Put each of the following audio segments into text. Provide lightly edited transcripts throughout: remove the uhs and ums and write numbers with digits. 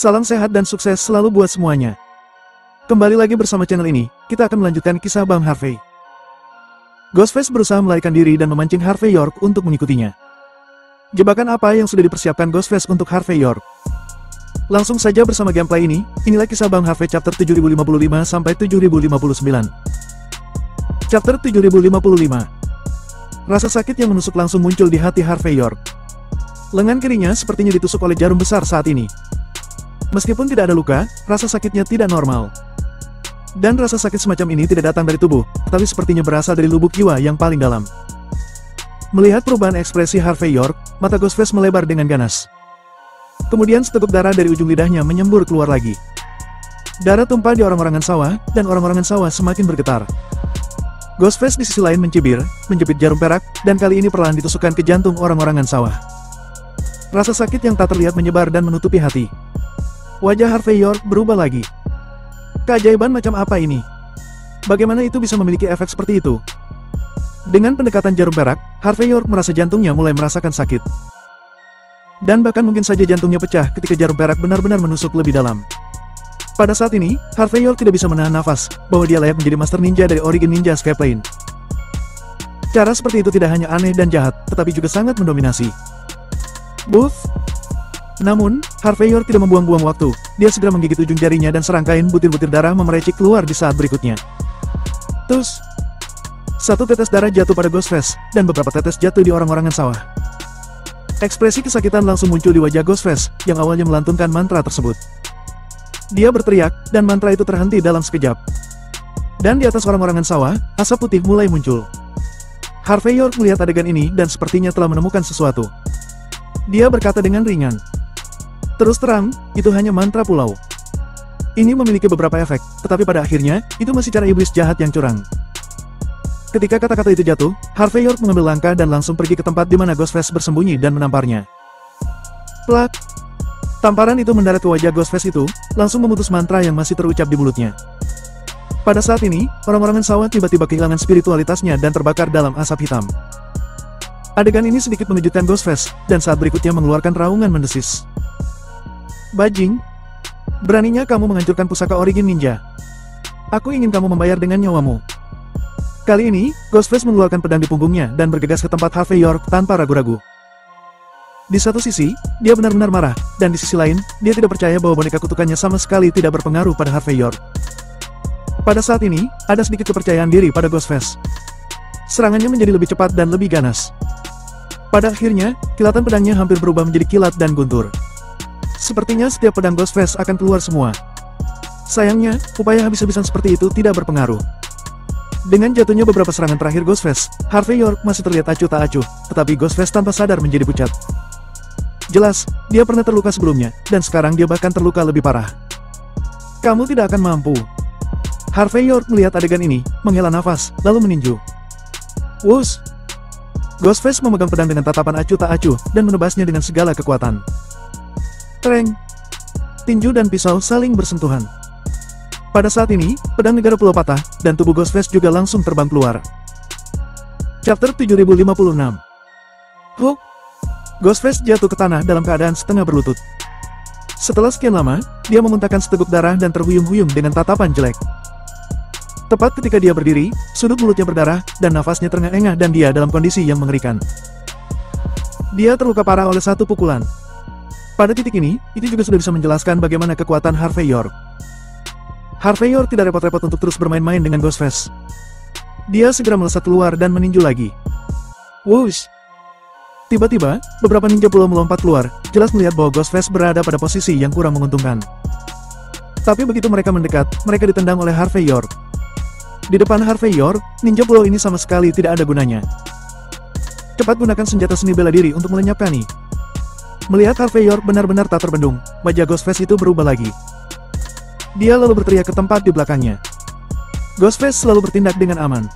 Salam sehat dan sukses selalu buat semuanya. Kembali lagi bersama channel ini, kita akan melanjutkan kisah Bang Harvey. Ghostface berusaha melarikan diri dan memancing Harvey York untuk mengikutinya. Jebakan apa yang sudah dipersiapkan Ghostface untuk Harvey York? Langsung saja bersama gameplay ini, inilah kisah Bang Harvey chapter 7055 sampai 7059. Chapter 7055. Rasa sakit yang menusuk langsung muncul di hati Harvey York. Lengan kirinya sepertinya ditusuk oleh jarum besar saat ini. Meskipun tidak ada luka, rasa sakitnya tidak normal. Dan rasa sakit semacam ini tidak datang dari tubuh, tapi sepertinya berasal dari lubuk jiwa yang paling dalam. Melihat perubahan ekspresi Harvey York, mata Ghostface melebar dengan ganas. Kemudian seteguk darah dari ujung lidahnya menyembur keluar lagi. Darah tumpah di orang-orangan sawah, dan orang-orangan sawah semakin bergetar. Ghostface di sisi lain mencibir, menjepit jarum perak, dan kali ini perlahan ditusukkan ke jantung orang-orangan sawah. Rasa sakit yang tak terlihat menyebar dan menutupi hati. Wajah Harvey York berubah lagi. Keajaiban macam apa ini? Bagaimana itu bisa memiliki efek seperti itu? Dengan pendekatan jarum perak, Harvey York merasa jantungnya mulai merasakan sakit. Dan bahkan mungkin saja jantungnya pecah ketika jarum perak benar-benar menusuk lebih dalam. Pada saat ini, Harvey York tidak bisa menahan nafas, bahwa dia layak menjadi Master Ninja dari Origin Ninja Escape Lane. Cara seperti itu tidak hanya aneh dan jahat, tetapi juga sangat mendominasi. Booth. Namun, Harvey York tidak membuang-buang waktu. Dia segera menggigit ujung jarinya dan serangkaian butir-butir darah memercik keluar di saat berikutnya. Tus. Satu tetes darah jatuh pada Ghostface, dan beberapa tetes jatuh di orang-orangan sawah. Ekspresi kesakitan langsung muncul di wajah Ghostface, yang awalnya melantunkan mantra tersebut. Dia berteriak, dan mantra itu terhenti dalam sekejap. Dan di atas orang-orangan sawah, asap putih mulai muncul. Harvey York melihat adegan ini dan sepertinya telah menemukan sesuatu. Dia berkata dengan ringan. Terus terang, itu hanya mantra pulau. Ini memiliki beberapa efek, tetapi pada akhirnya, itu masih cara iblis jahat yang curang. Ketika kata-kata itu jatuh, Harvey York mengambil langkah dan langsung pergi ke tempat di mana Ghostface bersembunyi dan menamparnya. Plak! Tamparan itu mendarat ke wajah Ghostface itu, langsung memutus mantra yang masih terucap di mulutnya. Pada saat ini, orang-orangan sawah tiba-tiba kehilangan spiritualitasnya dan terbakar dalam asap hitam. Adegan ini sedikit mengejutkan Ghostface, dan saat berikutnya mengeluarkan raungan mendesis. Bajing, beraninya kamu menghancurkan pusaka Origin Ninja. Aku ingin kamu membayar dengan nyawamu. Kali ini, Ghostface mengeluarkan pedang di punggungnya dan bergegas ke tempat Harvey York tanpa ragu-ragu. Di satu sisi, dia benar-benar marah, dan di sisi lain, dia tidak percaya bahwa boneka kutukannya sama sekali tidak berpengaruh pada Harvey York. Pada saat ini, ada sedikit kepercayaan diri pada Ghostface. Serangannya menjadi lebih cepat dan lebih ganas. Pada akhirnya, kilatan pedangnya hampir berubah menjadi kilat dan guntur. Sepertinya setiap pedang Ghostface akan keluar semua. Sayangnya, upaya habis-habisan seperti itu tidak berpengaruh. Dengan jatuhnya beberapa serangan terakhir Ghostface, Harvey York masih terlihat acuh tak acuh, tetapi Ghostface tanpa sadar menjadi pucat. Jelas, dia pernah terluka sebelumnya, dan sekarang dia bahkan terluka lebih parah. Kamu tidak akan mampu. Harvey York melihat adegan ini, menghela nafas, lalu meninju. Wush! Ghostface memegang pedang dengan tatapan acuh tak acuh, dan menebasnya dengan segala kekuatan. Treng! Tinju dan pisau saling bersentuhan. Pada saat ini, pedang negara pulau patah, dan tubuh Ghostface juga langsung terbang keluar. Chapter 7056. Huk! Ghostface jatuh ke tanah dalam keadaan setengah berlutut. Setelah sekian lama, dia memuntahkan seteguk darah dan terhuyung-huyung dengan tatapan jelek. Tepat ketika dia berdiri, sudut mulutnya berdarah, dan nafasnya terengah-engah dan dia dalam kondisi yang mengerikan. Dia terluka parah oleh satu pukulan. Pada titik ini, itu juga sudah bisa menjelaskan bagaimana kekuatan Harvey York. Harvey York tidak repot-repot untuk terus bermain-main dengan Ghostface. Dia segera melesat keluar dan meninju lagi. Whoosh! Tiba-tiba, beberapa ninja pulau melompat keluar, jelas melihat bahwa Ghostface berada pada posisi yang kurang menguntungkan. Tapi begitu mereka mendekat, mereka ditendang oleh Harvey York. Di depan Harvey York, ninja pulau ini sama sekali tidak ada gunanya. Cepat gunakan senjata seni bela diri untuk melenyapkannya. Melihat Harvey York benar-benar tak terbendung, wajah Ghostface itu berubah lagi. Dia lalu berteriak ke tempat di belakangnya. Ghostface selalu bertindak dengan aman.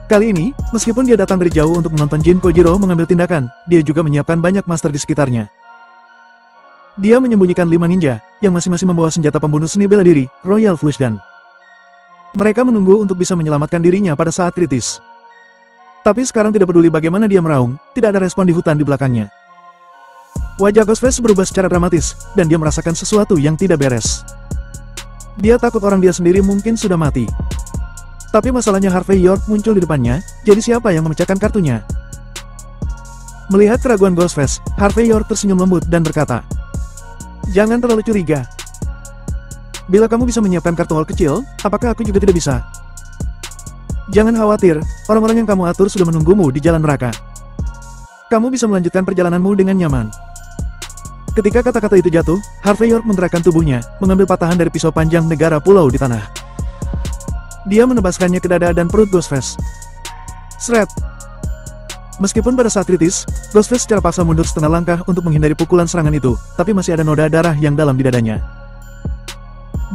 Kali ini, meskipun dia datang dari jauh untuk menonton Jin Kojiro mengambil tindakan, dia juga menyiapkan banyak master di sekitarnya. Dia menyembunyikan 5 ninja, yang masing-masing membawa senjata pembunuh seni bela diri, Royal Flush Gun. Mereka menunggu untuk bisa menyelamatkan dirinya pada saat kritis. Tapi sekarang tidak peduli bagaimana dia meraung, tidak ada respon di hutan di belakangnya. Wajah Ghostface berubah secara dramatis, dan dia merasakan sesuatu yang tidak beres. Dia takut orang dia sendiri mungkin sudah mati. Tapi masalahnya Harvey York muncul di depannya, jadi siapa yang memecahkan kartunya? Melihat keraguan Ghostface, Harvey York tersenyum lembut dan berkata, "Jangan terlalu curiga. Bila kamu bisa menyiapkan kartu hall kecil, apakah aku juga tidak bisa? Jangan khawatir, orang-orang yang kamu atur sudah menunggumu di jalan neraka. Kamu bisa melanjutkan perjalananmu dengan nyaman." Ketika kata-kata itu jatuh, Harvey York menggerakkan tubuhnya, mengambil patahan dari pisau panjang negara pulau di tanah. Dia menebaskannya ke dada dan perut Ghostface. Sret! Meskipun pada saat kritis, Ghostface secara paksa mundur setengah langkah untuk menghindari pukulan serangan itu, tapi masih ada noda darah yang dalam di dadanya.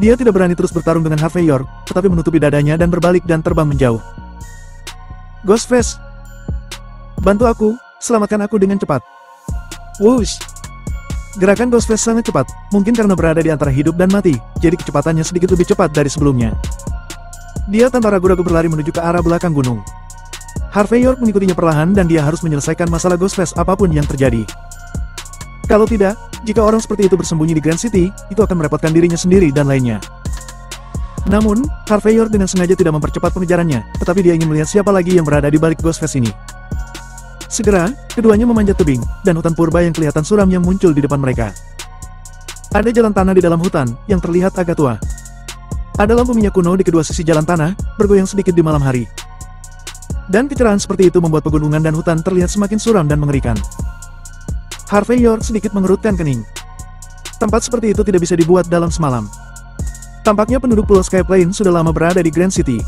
Dia tidak berani terus bertarung dengan Harvey York, tetapi menutupi dadanya dan berbalik dan terbang menjauh. "Ghostface! Bantu aku, selamatkan aku dengan cepat." Whoosh! Gerakan Ghostface sangat cepat, mungkin karena berada di antara hidup dan mati, jadi kecepatannya sedikit lebih cepat dari sebelumnya. Dia tanpa ragu-ragu berlari menuju ke arah belakang gunung. Harvey York mengikutinya perlahan dan dia harus menyelesaikan masalah Ghostface apapun yang terjadi. Kalau tidak, jika orang seperti itu bersembunyi di Grand City, itu akan merepotkan dirinya sendiri dan lainnya. Namun, Harvey York dengan sengaja tidak mempercepat pengejarannya, tetapi dia ingin melihat siapa lagi yang berada di balik Ghostface ini. Segera, keduanya memanjat tebing, dan hutan purba yang kelihatan suram yang muncul di depan mereka. Ada jalan tanah di dalam hutan, yang terlihat agak tua. Ada lampu minyak kuno di kedua sisi jalan tanah, bergoyang sedikit di malam hari. Dan kecerahan seperti itu membuat pegunungan dan hutan terlihat semakin suram dan mengerikan. Harvey York sedikit mengerutkan kening. Tempat seperti itu tidak bisa dibuat dalam semalam. Tampaknya penduduk Pulau Skyplane sudah lama berada di Grand City.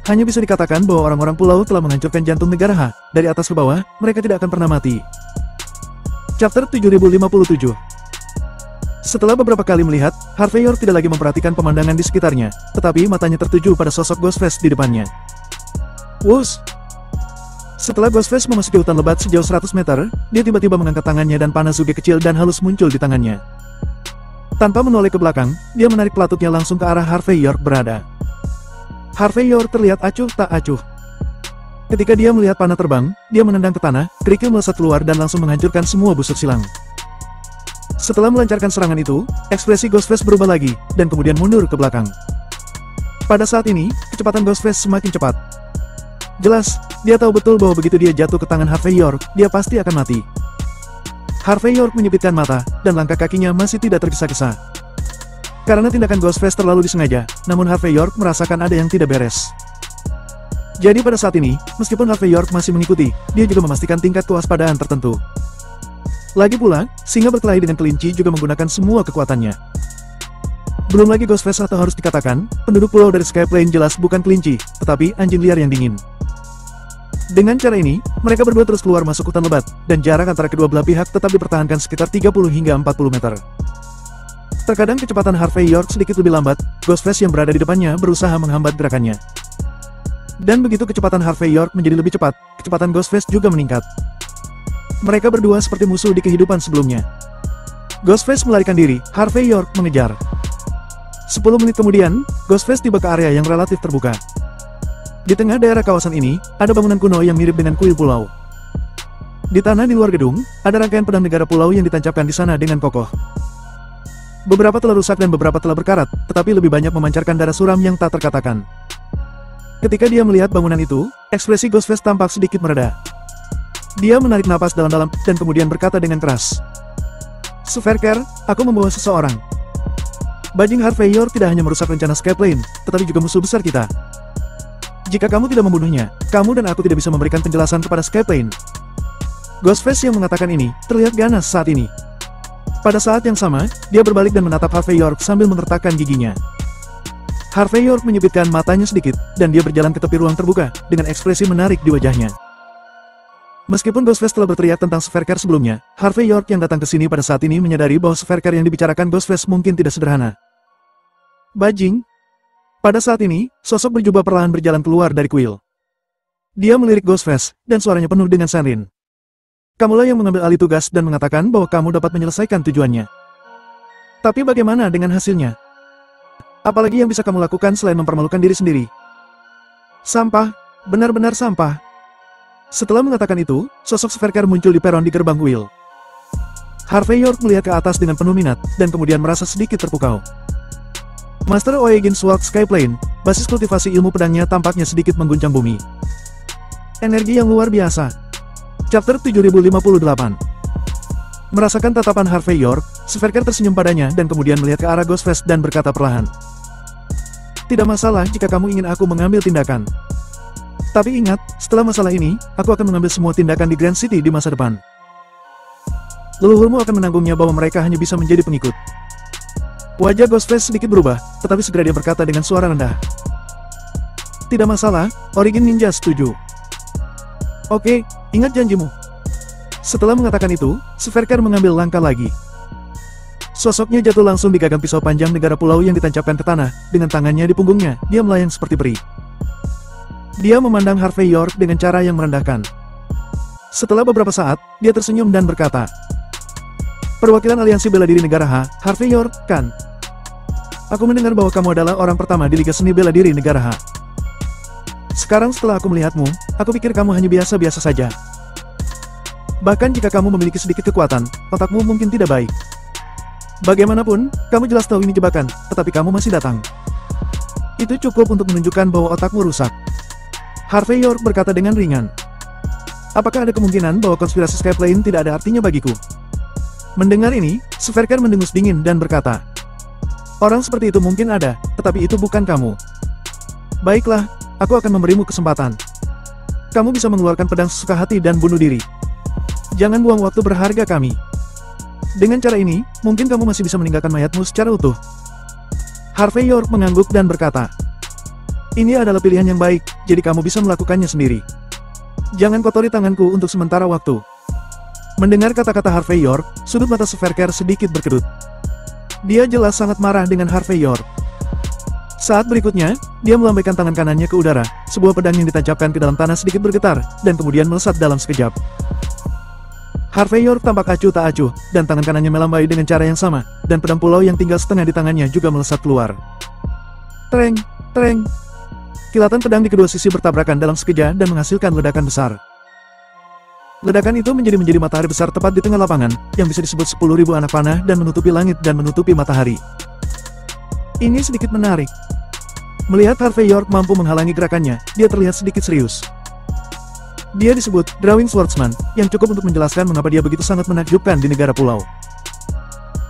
Hanya bisa dikatakan bahwa orang-orang pulau telah menghancurkan jantung negara H. Dari atas ke bawah, mereka tidak akan pernah mati. Chapter 7057. Setelah beberapa kali melihat, Harvey York tidak lagi memperhatikan pemandangan di sekitarnya, tetapi matanya tertuju pada sosok Ghostface di depannya. Wush! Setelah Ghostface memasuki hutan lebat sejauh 100 meter, dia tiba-tiba mengangkat tangannya dan panah Suge kecil dan halus muncul di tangannya. Tanpa menoleh ke belakang, dia menarik pelatutnya langsung ke arah Harvey York berada. Harvey York terlihat acuh tak acuh. Ketika dia melihat panah terbang, dia menendang ke tanah, kerikil melesat keluar dan langsung menghancurkan semua busur silang. Setelah melancarkan serangan itu, ekspresi Ghostface berubah lagi, dan kemudian mundur ke belakang. Pada saat ini, kecepatan Ghostface semakin cepat. Jelas, dia tahu betul bahwa begitu dia jatuh ke tangan Harvey York, dia pasti akan mati. Harvey York menyipitkan mata, dan langkah kakinya masih tidak tergesa-gesa. Karena tindakan Ghostface terlalu disengaja, namun Harvey York merasakan ada yang tidak beres. Jadi pada saat ini, meskipun Harvey York masih mengikuti, dia juga memastikan tingkat kewaspadaan tertentu. Lagi pula, singa berkelahi dengan kelinci juga menggunakan semua kekuatannya. Belum lagi Ghostface atau harus dikatakan, penduduk pulau dari Skyplane jelas bukan kelinci, tetapi anjing liar yang dingin. Dengan cara ini, mereka berdua terus keluar masuk hutan lebat, dan jarak antara kedua belah pihak tetap dipertahankan sekitar 30 hingga 40 meter. Terkadang kecepatan Harvey York sedikit lebih lambat, Ghostface yang berada di depannya berusaha menghambat gerakannya. Dan begitu kecepatan Harvey York menjadi lebih cepat, kecepatan Ghostface juga meningkat. Mereka berdua seperti musuh di kehidupan sebelumnya. Ghostface melarikan diri, Harvey York mengejar. 10 menit kemudian, Ghostface tiba ke area yang relatif terbuka. Di tengah daerah kawasan ini, ada bangunan kuno yang mirip dengan kuil pulau. Di tanah di luar gedung, ada rangkaian pedang negara pulau yang ditancapkan di sana dengan kokoh. Beberapa telah rusak dan beberapa telah berkarat, tetapi lebih banyak memancarkan darah suram yang tak terkatakan. Ketika dia melihat bangunan itu, ekspresi Ghostface tampak sedikit mereda. Dia menarik napas dalam-dalam, dan kemudian berkata dengan keras. "Sverker, aku membawa seseorang. Bajing Harvey York tidak hanya merusak rencana Skyplane, tetapi juga musuh besar kita. Jika kamu tidak membunuhnya, kamu dan aku tidak bisa memberikan penjelasan kepada Skyplane." Ghostface yang mengatakan ini, terlihat ganas saat ini. Pada saat yang sama, dia berbalik dan menatap Harvey York sambil mengertakkan giginya. Harvey York menyipitkan matanya sedikit, dan dia berjalan ke tepi ruang terbuka, dengan ekspresi menarik di wajahnya. Meskipun Ghostface telah berteriak tentang Sverker sebelumnya, Harvey York yang datang ke sini pada saat ini menyadari bahwa Sverker yang dibicarakan Ghostface mungkin tidak sederhana. Bajing. Pada saat ini, sosok berjubah perlahan berjalan keluar dari kuil. Dia melirik Ghostface, dan suaranya penuh dengan sanrin. "Kamulah yang mengambil alih tugas dan mengatakan bahwa kamu dapat menyelesaikan tujuannya. Tapi bagaimana dengan hasilnya? Apalagi yang bisa kamu lakukan selain mempermalukan diri sendiri? Sampah, benar-benar sampah." Setelah mengatakan itu, sosok Sverker muncul di peron di gerbang kuil. Harvey York melihat ke atas dengan penuh minat, dan kemudian merasa sedikit terpukau. Master Oegin Sword Skyplane, basis kultivasi ilmu pedangnya tampaknya sedikit mengguncang bumi. Energi yang luar biasa. Chapter 7058. Merasakan tatapan Harvey York, Sverker tersenyum padanya dan kemudian melihat ke arah Ghostface dan berkata perlahan. Tidak masalah jika kamu ingin aku mengambil tindakan. Tapi ingat, setelah masalah ini, aku akan mengambil semua tindakan di Grand City di masa depan. Leluhurmu akan menanggungnya bahwa mereka hanya bisa menjadi pengikut. Wajah Ghostface sedikit berubah, tetapi segera dia berkata dengan suara rendah. Tidak masalah, Origin Ninja setuju. Oke, ingat janjimu. Setelah mengatakan itu, Sverker mengambil langkah lagi. Sosoknya jatuh langsung di gagang pisau panjang negara pulau yang ditancapkan ke tanah, dengan tangannya di punggungnya, dia melayang seperti peri. Dia memandang Harvey York dengan cara yang merendahkan. Setelah beberapa saat, dia tersenyum dan berkata, Perwakilan Aliansi Bela Diri Negara H, Harvey York, kan? Aku mendengar bahwa kamu adalah orang pertama di Liga Seni Bela Diri Negara H. Sekarang setelah aku melihatmu, aku pikir kamu hanya biasa-biasa saja. Bahkan jika kamu memiliki sedikit kekuatan, otakmu mungkin tidak baik. Bagaimanapun, kamu jelas tahu ini jebakan, tetapi kamu masih datang. Itu cukup untuk menunjukkan bahwa otakmu rusak. Harvey York berkata dengan ringan. Apakah ada kemungkinan bahwa konspirasi Skyplane tidak ada artinya bagiku? Mendengar ini, Sverker mendengus dingin dan berkata, Orang seperti itu mungkin ada, tetapi itu bukan kamu. Baiklah, aku akan memberimu kesempatan. Kamu bisa mengeluarkan pedang sesuka hati dan bunuh diri. Jangan buang waktu berharga kami. Dengan cara ini, mungkin kamu masih bisa meninggalkan mayatmu secara utuh. Harvey York mengangguk dan berkata, Ini adalah pilihan yang baik, jadi kamu bisa melakukannya sendiri. Jangan kotori tanganku untuk sementara waktu. Mendengar kata-kata Harvey York, sudut mata Sverker sedikit berkedut. Dia jelas sangat marah dengan Harvey York. Saat berikutnya, dia melambaikan tangan kanannya ke udara, sebuah pedang yang ditancapkan ke dalam tanah sedikit bergetar, dan kemudian melesat dalam sekejap. Harvey York tampak acuh tak acuh, dan tangan kanannya melambai dengan cara yang sama, dan pedang pulau yang tinggal setengah di tangannya juga melesat keluar. Tereng, tereng. Kilatan pedang di kedua sisi bertabrakan dalam sekejap dan menghasilkan ledakan besar. Ledakan itu menjadi matahari besar tepat di tengah lapangan, yang bisa disebut 10.000 anak panah dan menutupi langit dan menutupi matahari. Ini sedikit menarik. Melihat Harvey York mampu menghalangi gerakannya, dia terlihat sedikit serius. Dia disebut Drawing Swordsman, yang cukup untuk menjelaskan mengapa dia begitu sangat menakjubkan di negara pulau.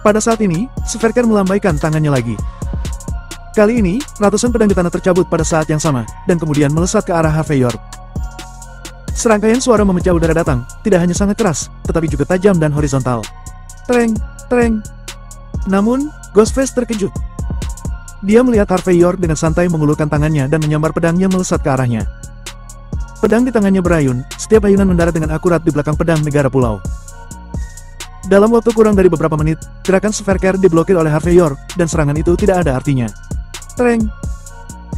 Pada saat ini, Sverker melambaikan tangannya lagi. Kali ini, ratusan pedang di tanah tercabut pada saat yang sama, dan kemudian melesat ke arah Harvey York. Serangkaian suara memecah udara datang, tidak hanya sangat keras, tetapi juga tajam dan horizontal. Tereng, tereng. Namun, Ghostface terkejut. Dia melihat Harvey York dengan santai mengulurkan tangannya dan menyambar pedangnya melesat ke arahnya. Pedang di tangannya berayun, setiap ayunan mendarat dengan akurat di belakang pedang negara pulau. Dalam waktu kurang dari beberapa menit, gerakan Sverker diblokir oleh Harvey York, dan serangan itu tidak ada artinya. Tereng.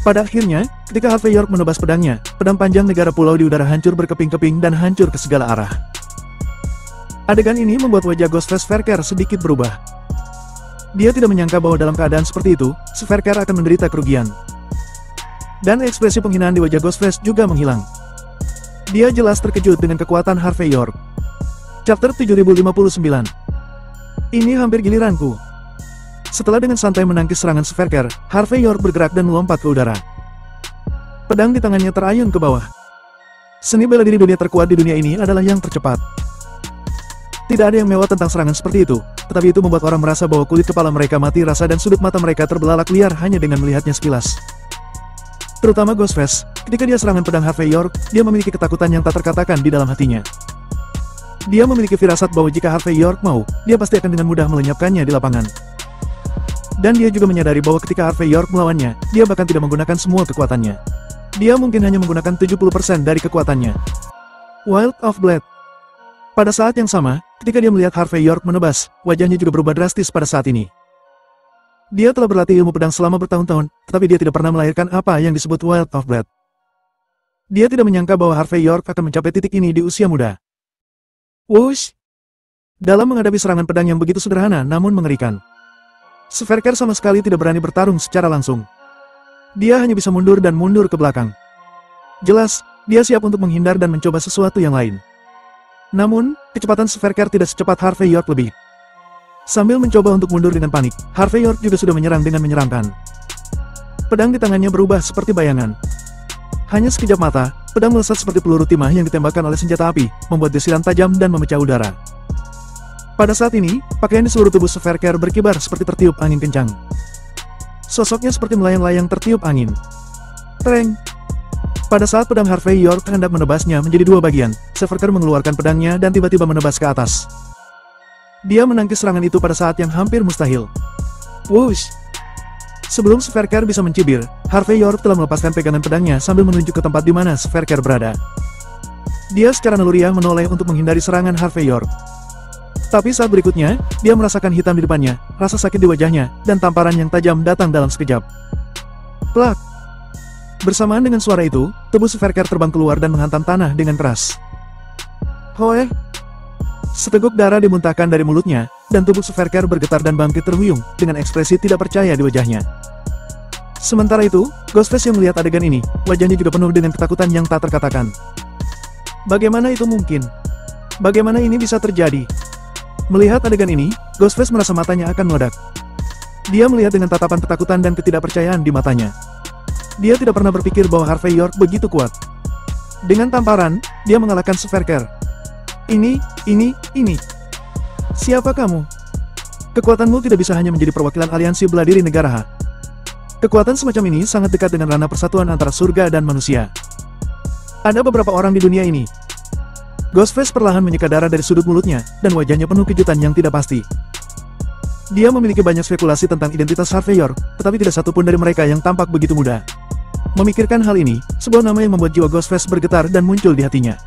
Pada akhirnya, ketika Harvey York menebas pedangnya, pedang panjang negara pulau di udara hancur berkeping-keping dan hancur ke segala arah. Adegan ini membuat wajah Ghostface Sverker sedikit berubah. Dia tidak menyangka bahwa dalam keadaan seperti itu, Sverker akan menderita kerugian. Dan ekspresi penghinaan di wajah Ghostface juga menghilang. Dia jelas terkejut dengan kekuatan Harvey York. Chapter 7059. Ini hampir giliranku. Setelah dengan santai menangkis serangan Sverker, Harvey York bergerak dan melompat ke udara. Pedang di tangannya terayun ke bawah. Seni bela diri dunia terkuat di dunia ini adalah yang tercepat. Tidak ada yang mewah tentang serangan seperti itu, tetapi itu membuat orang merasa bahwa kulit kepala mereka mati rasa dan sudut mata mereka terbelalak liar hanya dengan melihatnya sekilas. Terutama Ghostface, ketika dia serangan pedang Harvey York, dia memiliki ketakutan yang tak terkatakan di dalam hatinya. Dia memiliki firasat bahwa jika Harvey York mau, dia pasti akan dengan mudah melenyapkannya di lapangan. Dan dia juga menyadari bahwa ketika Harvey York melawannya, dia bahkan tidak menggunakan semua kekuatannya. Dia mungkin hanya menggunakan 70% dari kekuatannya. Wild of Blade. Pada saat yang sama, ketika dia melihat Harvey York menebas, wajahnya juga berubah drastis pada saat ini. Dia telah berlatih ilmu pedang selama bertahun-tahun, tetapi dia tidak pernah melahirkan apa yang disebut Wild of Blade. Dia tidak menyangka bahwa Harvey York akan mencapai titik ini di usia muda. Whoosh! Dalam menghadapi serangan pedang yang begitu sederhana namun mengerikan, Sverker sama sekali tidak berani bertarung secara langsung. Dia hanya bisa mundur dan mundur ke belakang. Jelas, dia siap untuk menghindar dan mencoba sesuatu yang lain. Namun, kecepatan Sverker tidak secepat Harvey York lebih. Sambil mencoba untuk mundur dengan panik, Harvey York juga sudah menyerang dengan menyeramkan. Pedang di tangannya berubah seperti bayangan. Hanya sekejap mata, pedang melesat seperti peluru timah yang ditembakkan oleh senjata api, membuat desiran tajam dan memecah udara. Pada saat ini, pakaian di seluruh tubuh Sverker berkibar seperti tertiup angin kencang. Sosoknya seperti melayang-layang tertiup angin. Tereng! Pada saat pedang Harvey York hendak menebasnya menjadi dua bagian, Sverker mengeluarkan pedangnya dan tiba-tiba menebas ke atas. Dia menangkis serangan itu pada saat yang hampir mustahil. Whoosh! Sebelum Sverker bisa mencibir, Harvey York telah melepaskan pegangan pedangnya sambil menunjuk ke tempat di mana Sverker berada. Dia secara naluriah menoleh untuk menghindari serangan Harvey York. Tapi saat berikutnya, dia merasakan hitam di depannya, rasa sakit di wajahnya, dan tamparan yang tajam datang dalam sekejap. Plak! Bersamaan dengan suara itu, tubuh Sverker terbang keluar dan menghantam tanah dengan keras. Hoe! Seteguk darah dimuntahkan dari mulutnya, dan tubuh Sverker bergetar dan bangkit terhuyung, dengan ekspresi tidak percaya di wajahnya. Sementara itu, Ghostface yang melihat adegan ini, wajahnya juga penuh dengan ketakutan yang tak terkatakan. Bagaimana itu mungkin? Bagaimana ini bisa terjadi? Melihat adegan ini, Ghostface merasa matanya akan meledak. Dia melihat dengan tatapan ketakutan dan ketidakpercayaan di matanya. Dia tidak pernah berpikir bahwa Harvey York begitu kuat. Dengan tamparan, dia mengalahkan Sverker. Ini. Siapa kamu? Kekuatanmu tidak bisa hanya menjadi perwakilan aliansi bela diri negara H. Kekuatan semacam ini sangat dekat dengan ranah persatuan antara surga dan manusia. Ada beberapa orang di dunia ini. Ghostface perlahan menyeka darah dari sudut mulutnya, dan wajahnya penuh kejutan yang tidak pasti. Dia memiliki banyak spekulasi tentang identitas Harvey York, tetapi tidak satupun dari mereka yang tampak begitu mudah. Memikirkan hal ini, sebuah nama yang membuat jiwa Ghostface bergetar dan muncul di hatinya.